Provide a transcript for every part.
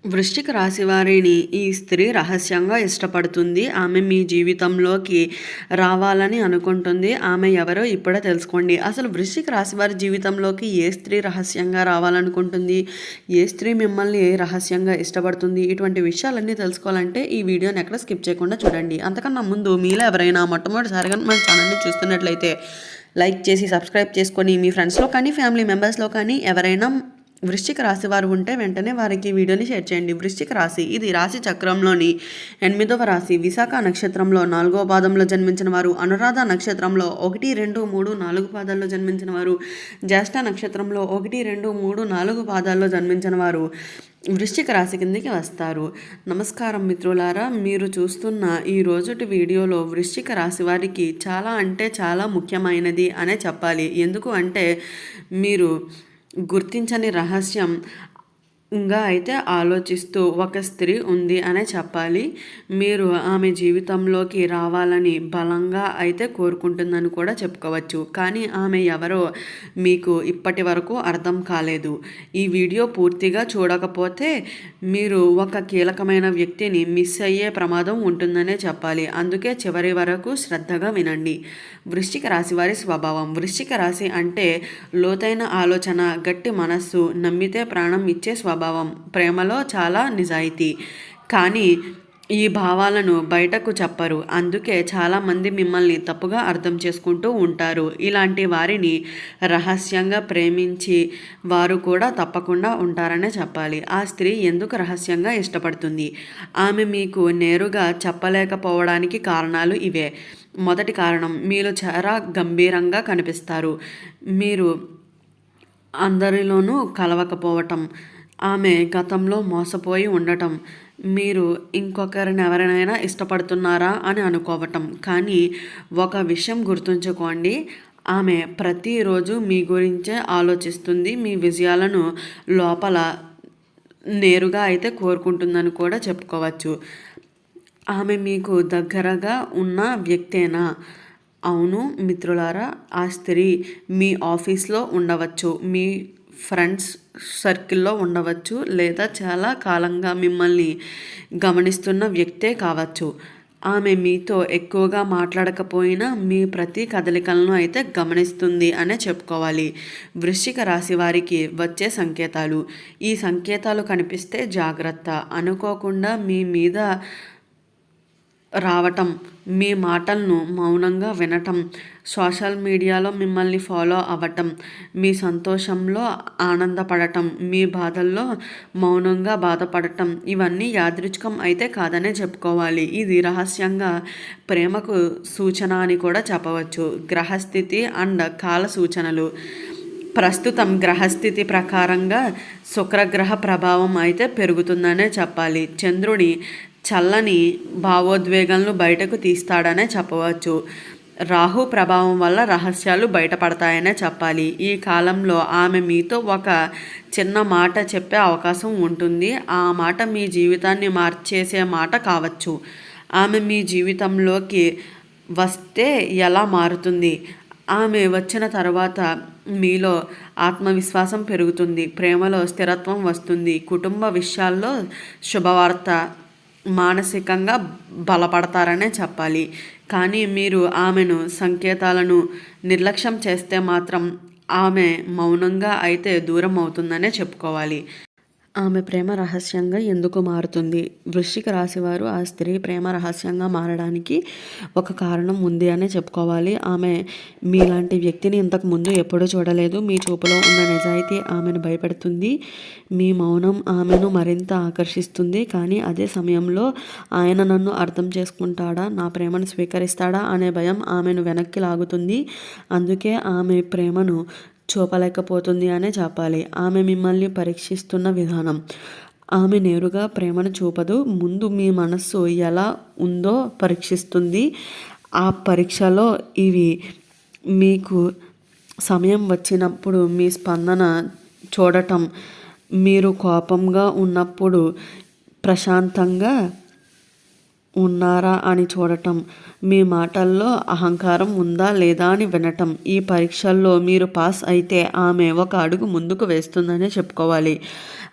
వృశ్చిక రాశి వారిని ఈ స్త్రీ రహస్యంగా ఇష్టపడుతుంది. ఆమె మీ జీవితంలోకి రావాలని అనుకుంటుంది. ఆమె ఎవరో ఇప్పుడే తెలుసుకోండి. అసలు వృశ్చిక రాశి వారి జీవితంలోకి ఏ స్త్రీ రహస్యంగా రావాలనుకుంటుంది, ఏ స్త్రీ మిమ్మల్ని రహస్యంగా ఇష్టపడుతుంది, ఇటువంటి విషయాలన్నీ తెలుసుకోవాలంటే ఈ వీడియోని ఎక్కడ స్కిప్ చేయకుండా చూడండి. అంతకన్నా ముందు మీలో ఎవరైనా మొట్టమొదటిసారిగా మన ఛానల్ని చూస్తున్నట్లయితే లైక్ చేసి సబ్స్క్రైబ్ చేసుకొని మీ ఫ్రెండ్స్లో కానీ ఫ్యామిలీ మెంబర్స్లో కానీ ఎవరైనా వృశ్చిక రాశి వారు ఉంటే వెంటనే వారికి వీడియోని షేర్ చేయండి. వృశ్చిక రాశి ఇది రాశి చక్రంలోని 8వ రాశి. విశాఖ నక్షత్రంలో 4వ పాదంలో జన్మించిన వారు, అనురాధ నక్షత్రంలో 1, 2, 3, 4 పాదాల్లో జన్మించిన వారు, జ్యేష్ఠ నక్షత్రంలో 1, 2, 3, 4 పాదాల్లో జన్మించిన వారు వృశ్చిక రాశి కిందకి వస్తారు. నమస్కారం మిత్రులారా, మీరు చూస్తున్న ఈ రోజుటి వీడియోలో వృశ్చిక రాశి వారికి చాలా అంటే చాలా ముఖ్యమైనది అనే చెప్పాలి. ఎందుకు అంటే మీరు గుర్తించని రహస్యంగా అయితే ఆలోచిస్తూ ఒక స్త్రీ ఉంది అనే చెప్పాలి. మీరు ఆమె జీవితంలోకి రావాలని బలంగా అయితే కోరుకుంటుందని కూడా చెప్పుకోవచ్చు. కానీ ఆమె ఎవరో మీకు ఇప్పటి వరకు అర్థం కాలేదు. ఈ వీడియో పూర్తిగా చూడకపోతే మీరు ఒక కీలకమైన వ్యక్తిని మిస్ అయ్యే ప్రమాదం ఉంటుందనే చెప్పాలి. అందుకే చివరి వరకు శ్రద్ధగా వినండి. వృశ్చిక రాశి వారి స్వభావం. వృశ్చిక రాశి అంటే లోతైన ఆలోచన, గట్టి మనస్సు, నమ్మితే ప్రాణం ఇచ్చే స్వభావం, ప్రేమలో చాలా నిజాయితీ. కానీ ఈ భావాలను బయటకు చెప్పరు. అందుకే చాలామంది మిమ్మల్ని తప్పుగా అర్థం చేసుకుంటూ ఉంటారు. ఇలాంటి వారిని రహస్యంగా ప్రేమించి వారు కూడా తప్పకుండా ఉంటారనే చెప్పాలి. ఆ స్త్రీ ఎందుకు రహస్యంగా ఇష్టపడుతుంది? ఆమె మీకు నేరుగా చెప్పలేకపోవడానికి కారణాలు ఇవే. మొదటి కారణం, మీరు చాలా గంభీరంగా కనిపిస్తారు. మీరు అందరిలోనూ కలవకపోవటం, ఆమె గతంలో మోసపోయి ఉండటం, మీరు ఇంకొకరిని ఎవరినైనా ఇష్టపడుతున్నారా అని అనుకోవటం. కానీ ఒక విషయం గుర్తుంచుకోండి, ఆమె ప్రతిరోజు మీ గురించే ఆలోచిస్తుంది. మీ విజయాలను లోపల నేరుగా అయితే కోరుకుంటుందని కూడా చెప్పుకోవచ్చు. ఆమె మీకు దగ్గరగా ఉన్న వ్యక్తేనా? అవును మిత్రులారా, ఆ స్త్రీ మీ ఆఫీస్లో ఉండవచ్చు, మీ ఫ్రెండ్స్ సర్కిల్లో ఉండవచ్చు, లేదా చాలా కాలంగా మిమ్మల్ని గమనిస్తున్న వ్యక్తే కావచ్చు. ఆమె మీతో ఎక్కువగా మాట్లాడకపోయినా మీ ప్రతి కదలికలను అయితే గమనిస్తుంది అనే చెప్పుకోవాలి. వృశ్చిక రాశి వారికి వచ్చే సంకేతాలు. ఈ సంకేతాలు కనిపిస్తే జాగ్రత్త. అనుకోకుండా మీ మీద రావటం, మీ మాటలను మౌనంగా వినటం, సోషల్ మీడియాలో మిమ్మల్ని ఫాలో అవ్వటం, మీ సంతోషంలో ఆనందపడటం, మీ బాధల్లో మౌనంగా బాధపడటం, ఇవన్నీ యాదృచ్ఛికం అయితే కాదనే చెప్పుకోవాలి. ఇది రహస్యంగా ప్రేమకు సూచన అని కూడా చెప్పవచ్చు. గ్రహస్థితి అండ్ కాల సూచనలు. ప్రస్తుతం గ్రహస్థితి ప్రకారంగా శుక్రగ్రహ ప్రభావం అయితే పెరుగుతుందనే చెప్పాలి. చంద్రుని చల్లని భావోద్వేగాలను బయటకు తీస్తాడనే చెప్పవచ్చు. రాహు ప్రభావం వల్ల రహస్యాలు బయటపడతాయనే చెప్పాలి. ఈ కాలంలో ఆమె మీతో ఒక చిన్న మాట చెప్పే అవకాశం ఉంటుంది. ఆ మాట మీ జీవితాన్ని మార్చేసే మాట కావచ్చు. ఆమె మీ జీవితంలోకి వస్తే ఎలా మారుతుంది? ఆమె వచ్చిన తర్వాత మీలో ఆత్మవిశ్వాసం పెరుగుతుంది, ప్రేమలో స్థిరత్వం వస్తుంది, కుటుంబ విషయాల్లో శుభవార్త, మానసికంగా బలపడతారనే చెప్పాలి. కానీ మీరు ఆమెను సంకేతాలను నిర్లక్ష్యం చేస్తే మాత్రం ఆమె మౌనంగా అయితే దూరం అవుతుందనే చెప్పుకోవాలి. ఆమె ప్రేమ రహస్యంగా ఎందుకు మారుతుంది? వృశ్చిక రాశివారు ఆ స్త్రీ ప్రేమ రహస్యంగా మారడానికి ఒక కారణం ఉంది అనే చెప్పుకోవాలి. ఆమె మీలాంటి వ్యక్తిని ఇంతకు ముందు ఎప్పుడూ చూడలేదు. మీ చూపులో ఉన్న నిజాయితీ ఆమెను భయపెడుతుంది. మీ మౌనం ఆమెను మరింత ఆకర్షిస్తుంది. కానీ అదే సమయంలో ఆయన నన్ను అర్థం చేసుకుంటాడా, నా ప్రేమను స్వీకరిస్తాడా అనే భయం ఆమెను వెనక్కి లాగుతుంది. అందుకే ఆమె ప్రేమను చూపలేకపోతుంది అనే చెప్పాలి. ఆమె మిమ్మల్ని పరీక్షిస్తున్న విధానం. ఆమె నేరుగా ప్రేమను చూపదు. ముందు మీ మనస్సు ఎలా ఉందో పరీక్షిస్తుంది. ఆ పరీక్షలో ఇవి మీకు సమయం వచ్చినప్పుడు మీ స్పందన చూడటం, మీరు కోపంగా ఉన్నప్పుడు ప్రశాంతంగా ఉన్నారా అని చూడటం, మీ మాటల్లో అహంకారం ఉందా లేదా అని వినటం. ఈ పరీక్షల్లో మీరు పాస్ అయితే ఆమె ఒక అడుగు ముందుకు వేస్తుందనే చెప్పుకోవాలి.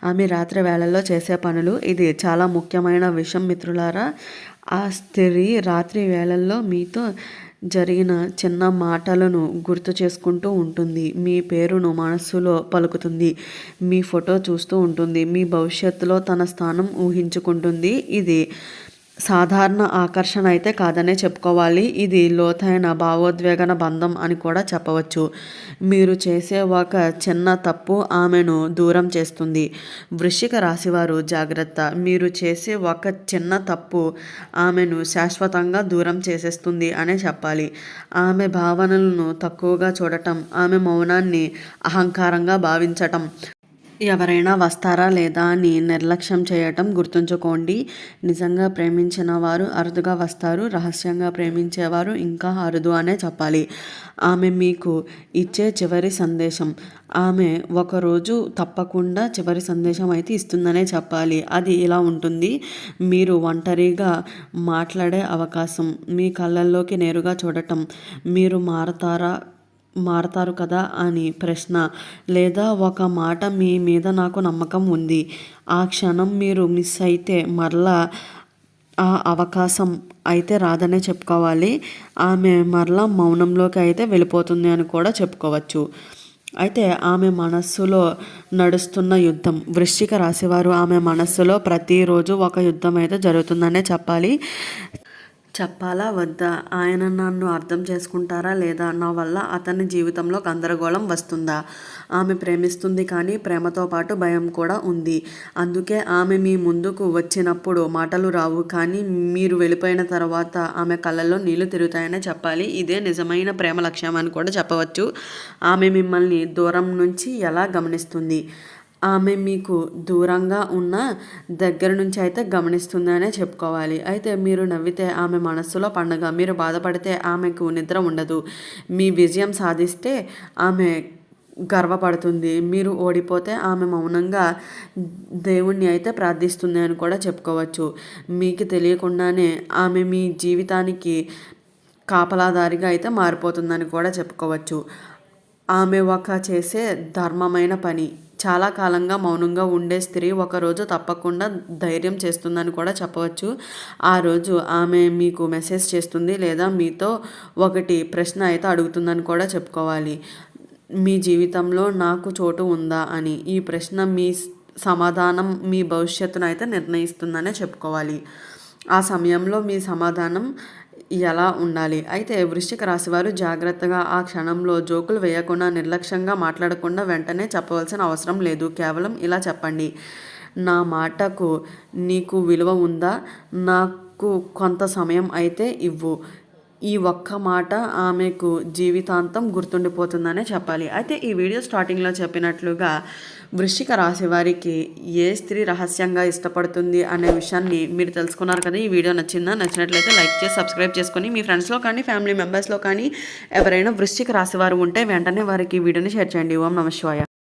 ఆమె రాత్రి వేళల్లో చేసే పనులు, ఇది చాలా ముఖ్యమైన విషయం మిత్రులారా. ఆ స్త్రీ రాత్రి వేళల్లో మీతో జరిగిన చిన్న మాటలను గుర్తు చేసుకుంటూ ఉంటుంది. మీ పేరును మనస్సులో పలుకుతుంది. మీ ఫోటో చూస్తూ ఉంటుంది. మీ భవిష్యత్తులో తన స్థానం ఊహించుకుంటుంది. ఇది సాధారణ ఆకర్షణ అయితే కాదనే చెప్పుకోవాలి. ఇది లోతైన భావోద్వేగన బంధం అని కూడా చెప్పవచ్చు. మీరు చేసే ఒక చిన్న తప్పు ఆమెను దూరం చేస్తుంది. వృశ్చిక రాశివారు జాగ్రత్త. మీరు చేసే ఒక చిన్న తప్పు ఆమెను శాశ్వతంగా దూరం చేసేస్తుంది అనే చెప్పాలి. ఆమె భావనలను తక్కువగా చూడటం, ఆమె మౌనాన్ని అహంకారంగా భావించటం, ఎవరైనా వస్తారా లేదా అని నిర్లక్ష్యం చేయటం గుర్తుంచుకోండి. నిజంగా ప్రేమించిన వారు అరుదుగా వస్తారు. రహస్యంగా ప్రేమించేవారు ఇంకా అరుదు అనే చెప్పాలి. ఆమె మీకు ఇచ్చే చివరి సందేశం, ఆమె ఒకరోజు తప్పకుండా చివరి సందేశం అయితే ఇస్తుందనే చెప్పాలి. అది ఇలా ఉంటుంది: మీరు ఒంటరిగా మాట్లాడే అవకాశం, మీ కళ్ళల్లోకి నేరుగా చూడటం, మీరు మారతారు కదా అని ప్రశ్న, లేదా ఒక మాట, మీ మీద నాకు నమ్మకం ఉంది. ఆ క్షణం మీరు మిస్ అయితే మరలా ఆ అవకాశం అయితే రాదనే చెప్పుకోవాలి. ఆమె మరలా మౌనంలోకి అయితే వెళ్ళిపోతుంది అని కూడా చెప్పుకోవచ్చు. అయితే ఆమె మనస్సులో నడుస్తున్న యుద్ధం, వృశ్చిక రాశివారు ఆమె మనస్సులో ప్రతిరోజు ఒక యుద్ధం అయితే జరుగుతుందనే చెప్పాలి. చెప్పాలా వద్దా? ఆయన నన్ను అర్థం చేసుకుంటారా లేదా? నా వల్ల అతని జీవితంలో గందరగోళం వస్తుందా? ఆమె ప్రేమిస్తుంది, కానీ ప్రేమతో పాటు భయం కూడా ఉంది. అందుకే ఆమె మీ ముందుకు వచ్చినప్పుడు మాటలు రావు, కానీ మీరు వెళ్ళిపోయిన తర్వాత ఆమె కళ్ళల్లో నీళ్లు తిరుగుతాయనే చెప్పాలి. ఇదే నిజమైన ప్రేమ లక్ష్యం అని కూడా చెప్పవచ్చు. ఆమె మిమ్మల్ని దూరం నుంచి ఎలా గమనిస్తుంది? ఆమె మీకు దూరంగా ఉన్న దగ్గర నుంచి అయితే గమనిస్తుందనే చెప్పుకోవాలి. అయితే మీరు నవ్వితే ఆమె మనస్సులో పండగ, మీరు బాధపడితే ఆమెకు నిద్ర ఉండదు. మీ విజయం సాధిస్తే ఆమె గర్వపడుతుంది. మీరు ఓడిపోతే ఆమె మౌనంగా దేవుణ్ణి అయితే ప్రార్థిస్తుంది అని కూడా చెప్పుకోవచ్చు. మీకు తెలియకుండానే ఆమె మీ జీవితానికి కాపలాదారిగా అయితే మారిపోతుందని కూడా చెప్పుకోవచ్చు. ఆమె ఒక చేసే ధర్మమైన పని, చాలా కాలంగా మౌనంగా ఉండే స్త్రీ ఒకరోజు తప్పకుండా ధైర్యం చేస్తుందని కూడా చెప్పవచ్చు. ఆ రోజు ఆమె మీకు మెసేజ్ చేస్తుంది, లేదా మీతో ఒకటి ప్రశ్న అయితే అడుగుతుందని కూడా చెప్పుకోవాలి. మీ జీవితంలో నాకు చోటు ఉందా అని. ఈ ప్రశ్న మీ సమాధానం మీ భవిష్యత్తును అయితే నిర్ణయిస్తుందనే చెప్పుకోవాలి. ఆ సమయంలో మీ సమాధానం ఎలా ఉండాలి? అయితే వృశ్చిక రాశివారు జాగ్రత్తగా, ఆ క్షణంలో జోకులు వేయకుండా, నిర్లక్ష్యంగా మాట్లాడకుండా వెంటనే చెప్పవలసిన అవసరం లేదు. కేవలం ఇలా చెప్పండి: నా మాటకు నీకు విలువ ఉందా? నాకు కొంత సమయం అయితే ఇవ్వు. ఈ ఒక్క మాట ఆమెకు జీవితాంతం గుర్తుండిపోతుందనే చెప్పాలి. అయితే ఈ వీడియో స్టార్టింగ్లో చెప్పినట్లుగా వృశ్చిక రాశి వారికి ఏ స్త్రీ రహస్యంగా ఇష్టపడుతుంది అనే విషయాన్ని మీరు తెలుసుకున్నారు కదా. ఈ వీడియో నచ్చినట్లయితే లైక్ చేసి సబ్స్క్రైబ్ చేసుకొని మీ ఫ్రెండ్స్లో కానీ ఫ్యామిలీ మెంబర్స్లో కానీ ఎవరైనా వృశ్చిక రాశి వారు ఉంటే వెంటనే వారికి ఈ వీడియోని షేర్ చేయండి. ఓం నమః శివాయ.